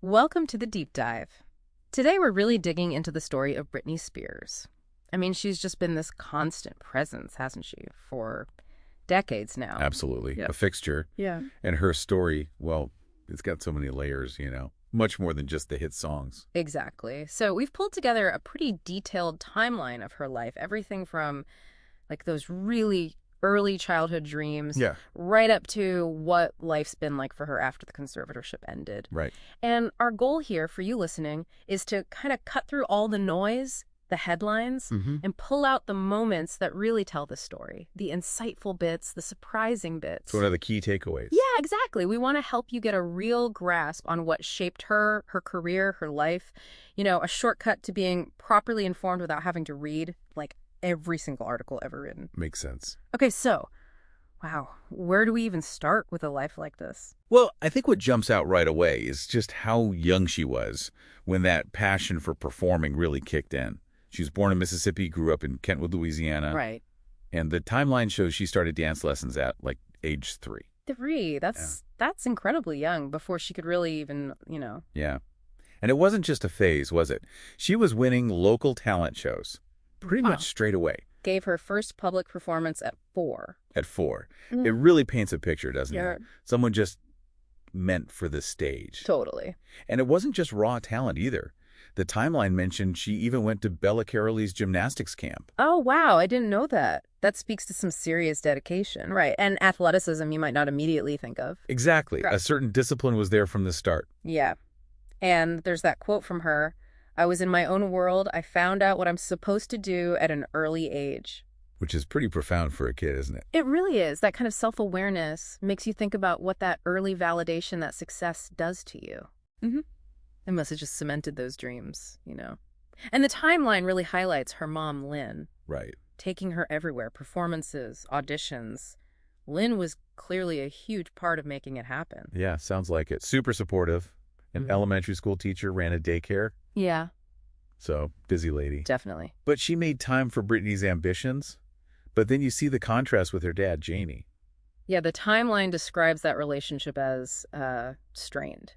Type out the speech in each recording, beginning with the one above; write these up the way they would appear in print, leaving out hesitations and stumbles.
Welcome to the deep dive. Today we're really digging into the story of Britney Spears. I mean, she's just been this constant presence, hasn't she, for decades now. Absolutely. Yeah. A fixture. Yeah. And her story, well, it's got so many layers, much more than just the hit songs. Exactly. So we've pulled together a pretty detailed timeline of her life, everything from like those really early childhood dreams Yeah. right up to what life's been like for her after the conservatorship ended. Right. And our goal here for you listening is to kind of cut through all the noise, the headlines, and pull out the moments that really tell the story, the insightful bits, the surprising bits. It's one of the key takeaways. Yeah, exactly. We want to help you get a real grasp on what shaped her career, her life, a shortcut to being properly informed without having to read like every single article ever written. Makes sense. Okay, so, wow, where do we even start with a life like this? Well, I think what jumps out right away is just how young she was when that passion for performing really kicked in. She was born in Mississippi, grew up in Kentwood, Louisiana. Right. And the timeline shows she started dance lessons at, age 3. 3, that's incredibly young before she could really even, Yeah. And it wasn't just a phase, was it? She was winning local talent shows pretty much straight away. Gave her first public performance at 4. At 4. It really paints a picture, doesn't Yeah. it? Someone just meant for the stage. Totally. And it wasn't just raw talent either. The timeline mentioned she even went to Bella Caroli's gymnastics camp. Oh, wow, I didn't know that. That speaks to some serious dedication. Right, and athleticism you might not immediately think of. Exactly. Correct. A certain discipline was there from the start. Yeah. And there's that quote from her, "I was in my own world. I found out what I'm supposed to do at an early age." Which is pretty profound for a kid, isn't it? It really is. That kind of self-awareness makes you think about what that early validation, that success does to you. It must have just cemented those dreams, And the timeline really highlights her mom, Lynn, Right. taking her everywhere, performances, auditions. Lynn was clearly a huge part of making it happen. Yeah, sounds like it. Super supportive. An elementary school teacher, ran a daycare. Yeah, So, busy lady. definitely. But she made time for Britney's ambitions. But then you see the contrast with her dad, Jamie. Yeah, the timeline describes that relationship as strained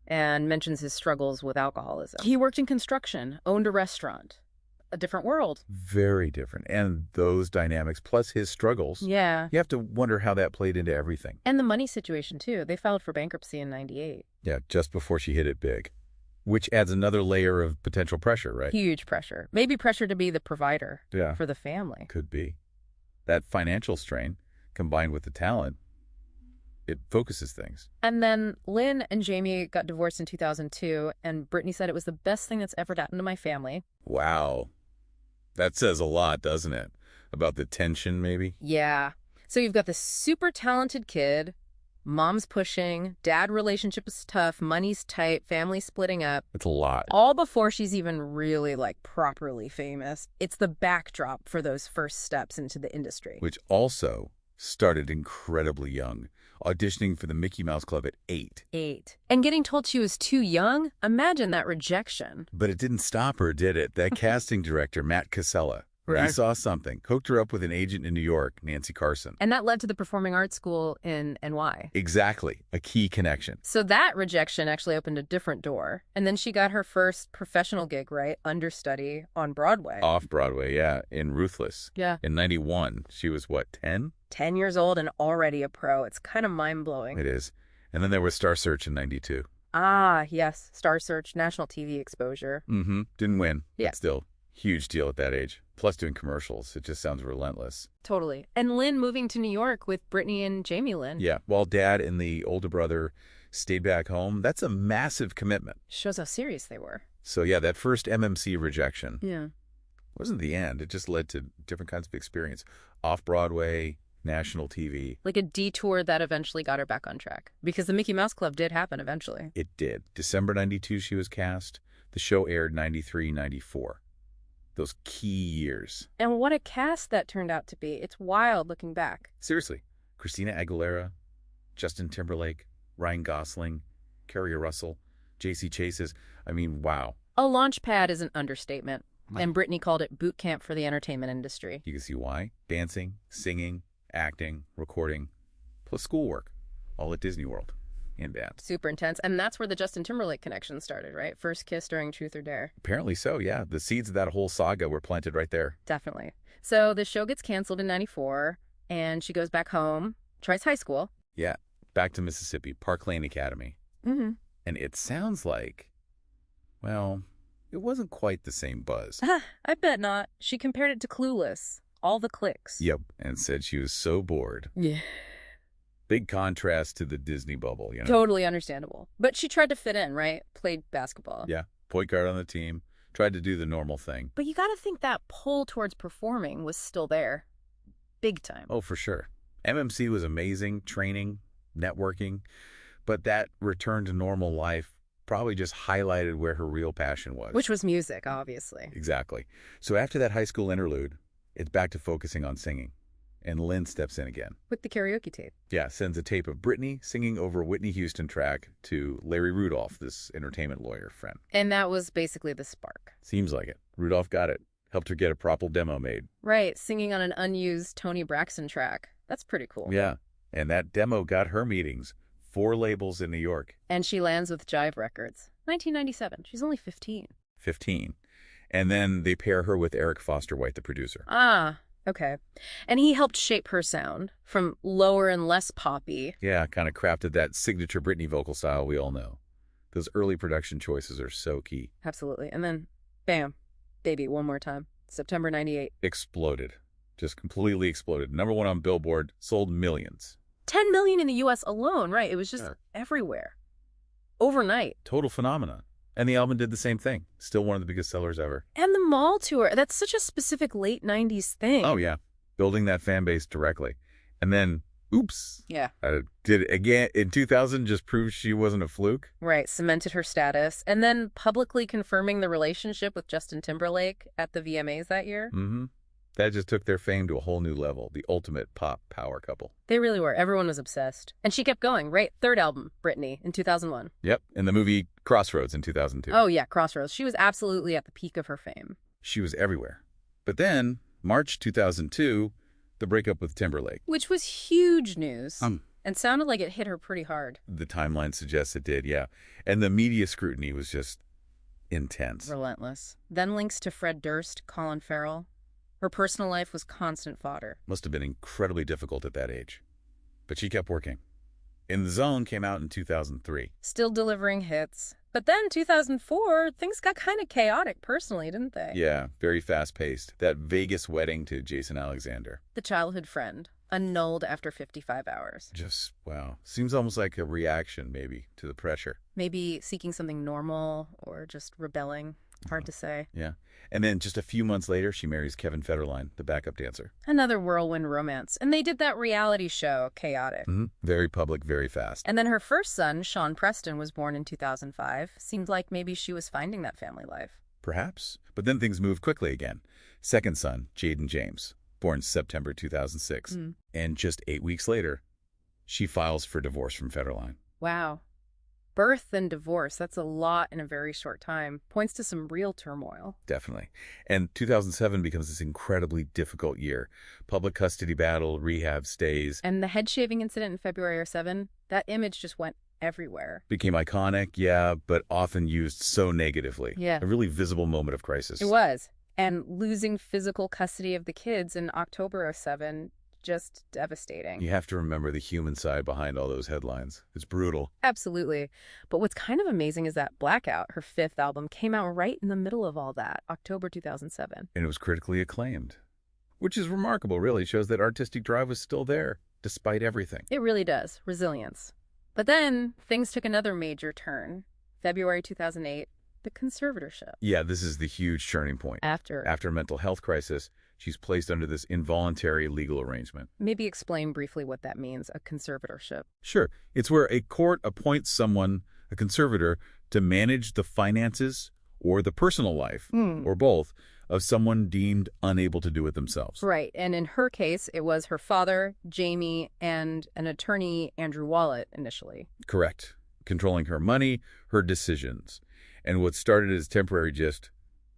and mentions his struggles with alcoholism. He worked in construction, owned a restaurant. A different world. Very different. And those dynamics, plus his struggles. Yeah. You have to wonder how that played into everything. And the money situation, too. They filed for bankruptcy in 98. Yeah, just before she hit it big. Which adds another layer of potential pressure, right? Huge pressure. Maybe pressure to be the provider for the family. Could be. That financial strain, combined with the talent, it focuses things. And then Lynn and Jamie got divorced in 2002, and Britney said it was the best thing that's ever happened to my family. Wow. That says a lot, doesn't it? About the tension, maybe? Yeah. So you've got this super talented kid, mom's pushing, dad relationship is tough, money's tight, family splitting up. It's a lot. All before she's even really, properly famous. It's the backdrop for those first steps into the industry. Which also started incredibly young, auditioning for the Mickey Mouse Club at 8. 8. And getting told she was too young? Imagine that rejection. But it didn't stop her, did it? That casting director, Matt Casella, he saw something, hooked her up with an agent in New York, Nancy Carson. And that led to the Performing Arts School in NY. Exactly. A key connection. So that rejection actually opened a different door. And then she got her first professional gig, right? Understudy on Broadway. Off Broadway, yeah, in Ruthless. Yeah. In 91, she was, 10? 10 years old and already a pro. It's kind of mind-blowing. It is. And then there was Star Search in 92. Ah, yes. Star Search, national TV exposure. Didn't win. Yeah. But still, huge deal at that age. Plus doing commercials. It just sounds relentless. Totally. And Lynn moving to New York with Britney and Jamie Lynn. Yeah. While dad and the older brother stayed back home, that's a massive commitment. Shows how serious they were. So yeah, that first MMC rejection Yeah. wasn't the end. It just led to different kinds of experience. Off-Broadway, national TV. Like a detour that eventually got her back on track. Because the Mickey Mouse Club did happen eventually. It did. December 92, she was cast. The show aired 93, 94. Those key years. And what a cast that turned out to be. It's wild looking back. Seriously. Christina Aguilera, Justin Timberlake, Ryan Gosling, Kerry Russell, J.C. Chases. I mean, wow. A launch pad is an understatement. And Britney called it boot camp for the entertainment industry. You can see why. Dancing, singing, acting, recording, plus schoolwork, all at Disney World. in bands. Super intense. And that's where the Justin Timberlake connection started, right? First kiss during Truth or Dare. Apparently so, yeah. The seeds of that whole saga were planted right there. Definitely. So the show gets canceled in 94, and she goes back home, tries high school. Yeah, back to Mississippi, Park Lane Academy. Mm-hmm. And it sounds like, well, it wasn't quite the same buzz. I bet not. She compared it to Clueless. All the clicks. Yep, and said she was so bored. Yeah. Big contrast to the Disney bubble, you know? Totally understandable. But she tried to fit in, right? Played basketball. Yeah, point guard on the team, tried to do the normal thing. But you got to think that pull towards performing was still there. Big time. Oh, for sure. MMC was amazing, training, networking, but that return to normal life probably just highlighted where her real passion was. Which was music, obviously. Exactly. So after that high school interlude, it's back to focusing on singing. And Lynn steps in again. With the karaoke tape. Yeah, sends a tape of Britney singing over a Whitney Houston track to Larry Rudolph, this entertainment lawyer friend. And that was basically the spark. Seems like it. Rudolph got it. Helped her get a proper demo made. Right, singing on an unused Toni Braxton track. That's pretty cool. Yeah, and that demo got her meetings. 4 labels in New York. And she lands with Jive Records. 1997. She's only 15. 15. And then they pair her with Eric Foster White, the producer. Ah, okay. And he helped shape her sound from lower and less poppy. Yeah, kind of crafted that signature Britney vocal style we all know. Those early production choices are so key. Absolutely. And then, bam, baby, one more time. September 98. Exploded. Just completely exploded. #1 on Billboard, sold millions. 10 million in the U.S. alone, right? It was just everywhere. Overnight. Total phenomenon. And the album did the same thing. Still one of the biggest sellers ever. And the mall tour. That's such a specific late 90s thing. Oh, yeah. Building that fan base directly. And then, oops. Yeah. Did it again in 2000, just prove she wasn't a fluke. Right. Cemented her status. And then publicly confirming the relationship with Justin Timberlake at the VMAs that year. Mm-hmm. That just took their fame to a whole new level. The ultimate pop power couple. They really were. Everyone was obsessed. And she kept going, right? Third album, Britney, in 2001. Yep. In the movie Crossroads in 2002. Oh, yeah, Crossroads. She was absolutely at the peak of her fame. She was everywhere. But then, March 2002, the breakup with Timberlake. Which was huge news. And sounded like it hit her pretty hard. The timeline suggests it did, yeah. And the media scrutiny was just intense. Relentless. Then links to Fred Durst, Colin Farrell. Her personal life was constant fodder. Must have been incredibly difficult at that age. But she kept working. In the Zone came out in 2003. Still delivering hits. But then 2004, things got kind of chaotic personally, didn't they? Yeah, very fast-paced. That Vegas wedding to Jason Alexander. The childhood friend, annulled after 55 hours. Just, wow. Seems almost like a reaction, maybe, to the pressure. Maybe seeking something normal or just rebelling. Hard to say. Yeah. And then just a few months later, she marries Kevin Federline, the backup dancer. Another whirlwind romance. And they did that reality show, Chaotic. Mm-hmm. Very public, very fast. And then her first son, Sean Preston, was born in 2005. Seemed like maybe she was finding that family life. Perhaps. But then things moved quickly again. Second son, Jaden James, born September 2006. And just 8 weeks later, she files for divorce from Federline. Wow. Birth and divorce, that's a lot in a very short time. Points to some real turmoil. Definitely. And 2007 becomes this incredibly difficult year. Public custody battle, rehab stays. And the head shaving incident in February 2007, that image just went everywhere. Became iconic, yeah, but often used so negatively. Yeah. A really visible moment of crisis. It was. And losing physical custody of the kids in October 2007, just devastating. You have to remember the human side behind all those headlines. It's brutal. Absolutely. But what's kind of amazing is that Blackout, her 5th album, came out right in the middle of all that, October 2007. And it was critically acclaimed, which is remarkable, really. It shows that artistic drive was still there, despite everything. It really does. Resilience. But then things took another major turn. February 2008, the conservatorship. Yeah, this is the huge turning point. After a mental health crisis, she's placed under this involuntary legal arrangement. Maybe explain briefly what that means, a conservatorship. Sure. It's where a court appoints someone, a conservator, to manage the finances or the personal life, or both, of someone deemed unable to do it themselves. Right. And in her case, it was her father, Jamie, and an attorney, Andrew Wallet, initially. Correct. Controlling her money, her decisions. And what started as temporary just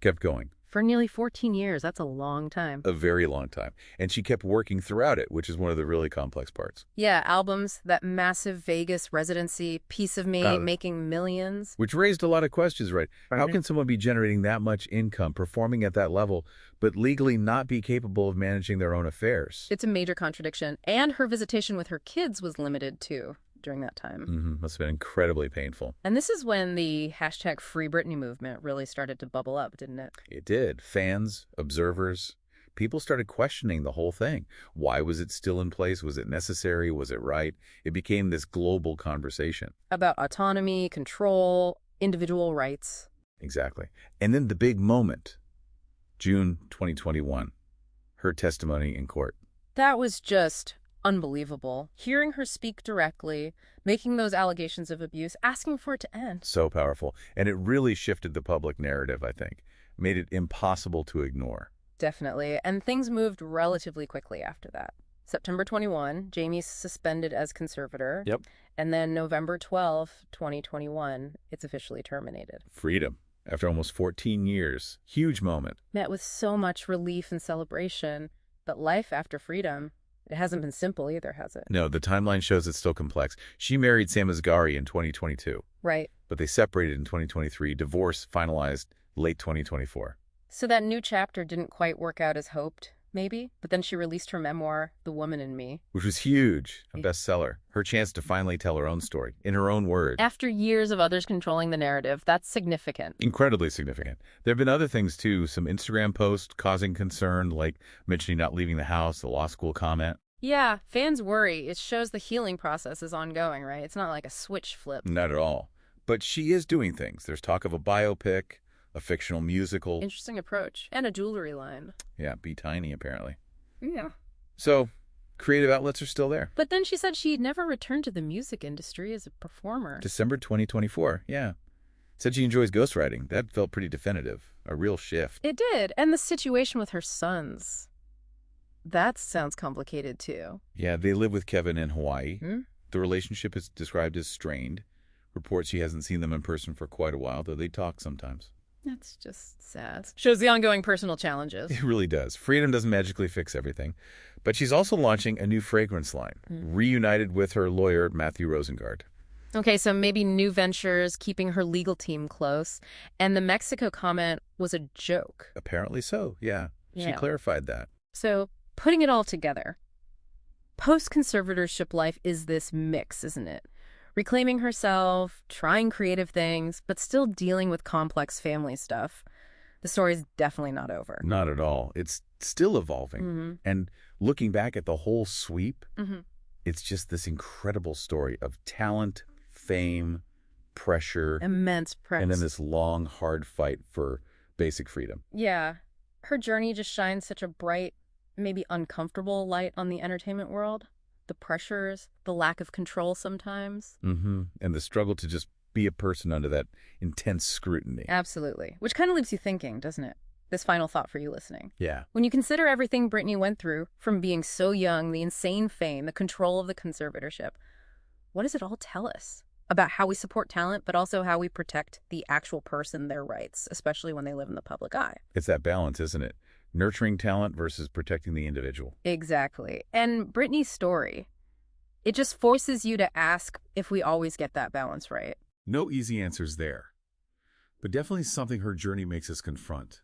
kept going. For nearly 14 years. That's a long time. A very long time. And she kept working throughout it, which is one of the really complex parts. Yeah, albums, that massive Vegas residency, Piece of Me, making millions. Which raised a lot of questions, right? How can someone be generating that much income, performing at that level, but legally not be capable of managing their own affairs? It's a major contradiction. And her visitation with her kids was limited, too, during that time. Must have been incredibly painful. And this is when the hashtag Free Britney movement really started to bubble up, didn't it? It did. Fans, observers, people started questioning the whole thing. Why was it still in place? Was it necessary? Was it right? It became this global conversation. About autonomy, control, individual rights. Exactly. And then the big moment, June 2021, her testimony in court. That was just unbelievable. Hearing her speak directly, making those allegations of abuse, asking for it to end. So powerful. And it really shifted the public narrative, I think. Made it impossible to ignore. Definitely. And things moved relatively quickly after that. September 21, Jamie's suspended as conservator. Yep. And then November 12, 2021, it's officially terminated. Freedom. After almost 14 years. Huge moment. Met with so much relief and celebration. But life after freedom, it hasn't been simple either, has it? No, the timeline shows it's still complex. She married Sam Asghari in 2022. Right. But they separated in 2023. Divorce finalized late 2024. So that new chapter didn't quite work out as hoped, maybe? But then she released her memoir, The Woman in Me. Which was huge. A bestseller. Her chance to finally tell her own story, in her own words. After years of others controlling the narrative, that's significant. Incredibly significant. There have been other things, too. Some Instagram posts causing concern, like mentioning not leaving the house, the law school comment. Yeah, fans worry. It shows the healing process is ongoing, right? It's not like a switch flip. Not at all. But she is doing things. There's talk of a biopic, a fictional musical. Interesting approach. And a jewelry line. Yeah, Be Tiny, apparently. Yeah. So, creative outlets are still there. But then she said she'd never returned to the music industry as a performer. December 2024, yeah. Said she enjoys ghostwriting. That felt pretty definitive. A real shift. It did. And the situation with her sons. That sounds complicated, too. Yeah, they live with Kevin in Hawaii. The relationship is described as strained. Reports she hasn't seen them in person for quite a while, though they talk sometimes. That's just sad. Shows the ongoing personal challenges. It really does. Freedom doesn't magically fix everything. But she's also launching a new fragrance line, reunited with her lawyer, Matthew Rosengard. Okay, so maybe new ventures, keeping her legal team close. And the Mexico comment was a joke. Apparently so, yeah. She clarified that. So, putting it all together, post-conservatorship life is this mix, isn't it? Reclaiming herself, trying creative things, but still dealing with complex family stuff. The story's definitely not over. Not at all. It's still evolving. And looking back at the whole sweep, it's just this incredible story of talent, fame, pressure. Immense pressure. And then this long, hard fight for basic freedom. Yeah. Her journey just shines such a bright, maybe uncomfortable light on the entertainment world. The pressures, the lack of control sometimes. And the struggle to just be a person under that intense scrutiny. Absolutely. Which kind of leaves you thinking, doesn't it? This final thought for you listening. Yeah. When you consider everything Britney went through, from being so young, the insane fame, the control of the conservatorship, what does it all tell us? About how we support talent, but also how we protect the actual person, their rights, especially when they live in the public eye. It's that balance, isn't it? Nurturing talent versus protecting the individual. Exactly. And Britney's story, it just forces you to ask if we always get that balance right. No easy answers there. But definitely something her journey makes us confront.